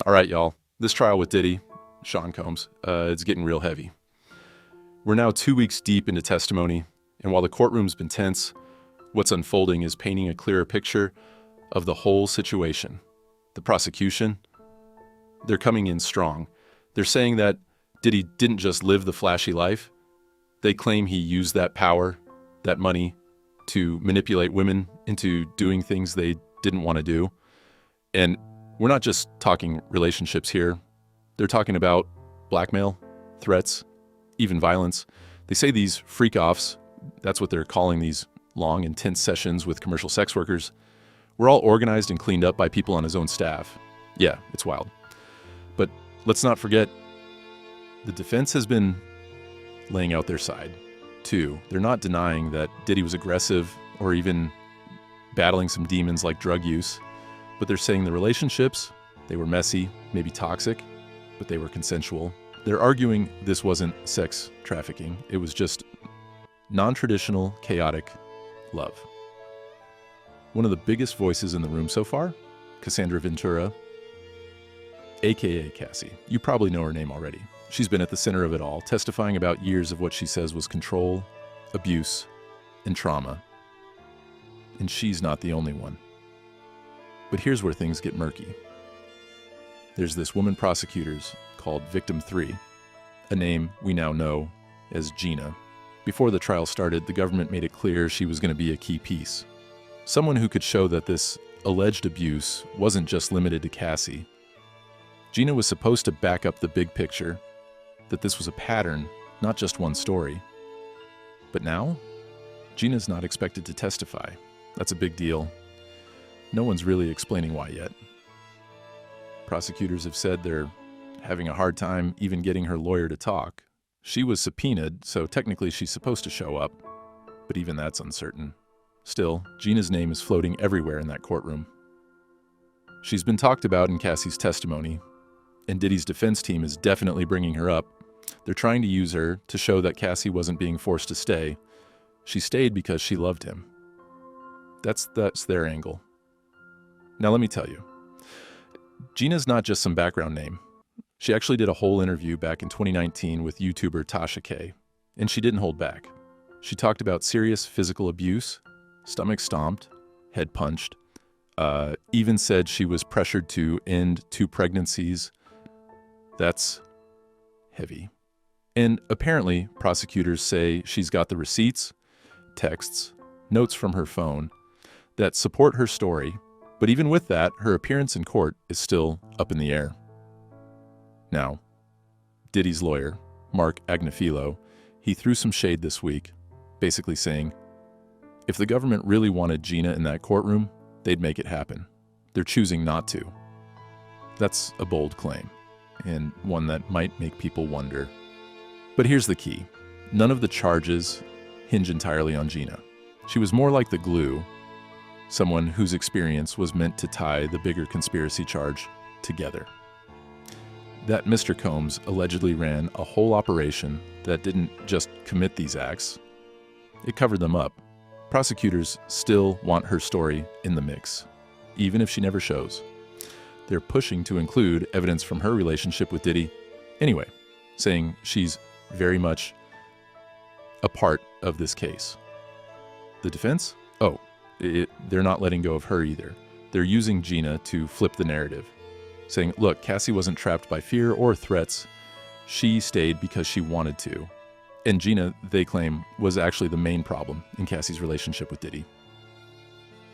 All right, y'all. This trial with Diddy, Sean Combs, it's getting real heavy. We're now 2 weeks deep into testimony, and while the courtroom's been tense, what's unfolding is painting a clearer picture of the whole situation. The prosecution, they're coming in strong. They're saying that Diddy didn't just live the flashy life. They claim he used that power, that money, to manipulate women into doing things they didn't want to do. And we're not just talking relationships here. They're talking about blackmail, threats, even violence. They say these freak-offs, that's what they're calling these long, intense sessions with commercial sex workers, were all organized and cleaned up by people on his own staff. Yeah, it's wild. But let's not forget, the defense has been laying out their side, too. They're not denying that Diddy was aggressive or even battling some demons like drug use, but they're saying the relationships, they were messy, maybe toxic, but they were consensual. They're arguing this wasn't sex trafficking. It was just non-traditional, chaotic love. One of the biggest voices in the room so far, Cassandra Ventura, aka Cassie. You probably know her name already. She's been at the center of it all, testifying about years of what she says was control, abuse, and trauma. And she's not the only one. But here's where things get murky. There's this woman prosecutors called Victim 3, a name we now know as Gina. Before the trial started, the government made it clear she was going to be a key piece. Someone who could show that this alleged abuse wasn't just limited to Cassie. Gina was supposed to back up the big picture, that this was a pattern, not just one story. But now, Gina's not expected to testify. That's a big deal. No one's really explaining why yet. Prosecutors have said they're having a hard time even getting her lawyer to talk. She was subpoenaed, so technically she's supposed to show up, but even that's uncertain. Still, Gina's name is floating everywhere in that courtroom. She's been talked about in Cassie's testimony, and Diddy's defense team is definitely bringing her up. They're trying to use her to show that Cassie wasn't being forced to stay. She stayed because she loved him. That's their angle. Now let me tell you, Gina's not just some background name. She actually did a whole interview back in 2019 with YouTuber Tasha K, and she didn't hold back. She talked about serious physical abuse, stomach stomped, head punched, even said she was pressured to end 2 pregnancies. That's heavy. And apparently, prosecutors say she's got the receipts, texts, notes from her phone that support her story. But even with that, her appearance in court is still up in the air. Now, Diddy's lawyer, Mark Agnifilo, he threw some shade this week, basically saying, if the government really wanted Gina in that courtroom, they'd make it happen. They're choosing not to. That's a bold claim, and one that might make people wonder. But here's the key. None of the charges hinge entirely on Gina. She was more like the glue, someone whose experience was meant to tie the bigger conspiracy charge together. That Mr. Combs allegedly ran a whole operation that didn't just commit these acts, it covered them up. Prosecutors still want her story in the mix, even if she never shows. They're pushing to include evidence from her relationship with Diddy anyway, saying she's very much a part of this case. The defense? They're not letting go of her either. They're using Gina to flip the narrative, saying, look, Cassie wasn't trapped by fear or threats. She stayed because she wanted to. And Gina, they claim, was actually the main problem in Cassie's relationship with Diddy.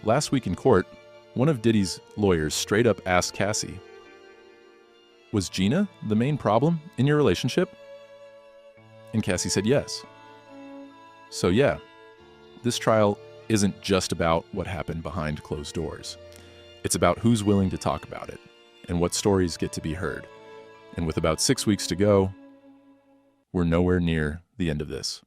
Last week in court, one of Diddy's lawyers straight up asked Cassie, was Gina the main problem in your relationship? And Cassie said yes. So yeah, this trial isn't just about what happened behind closed doors. It's about who's willing to talk about it and what stories get to be heard. And with about 6 weeks to go, we're nowhere near the end of this.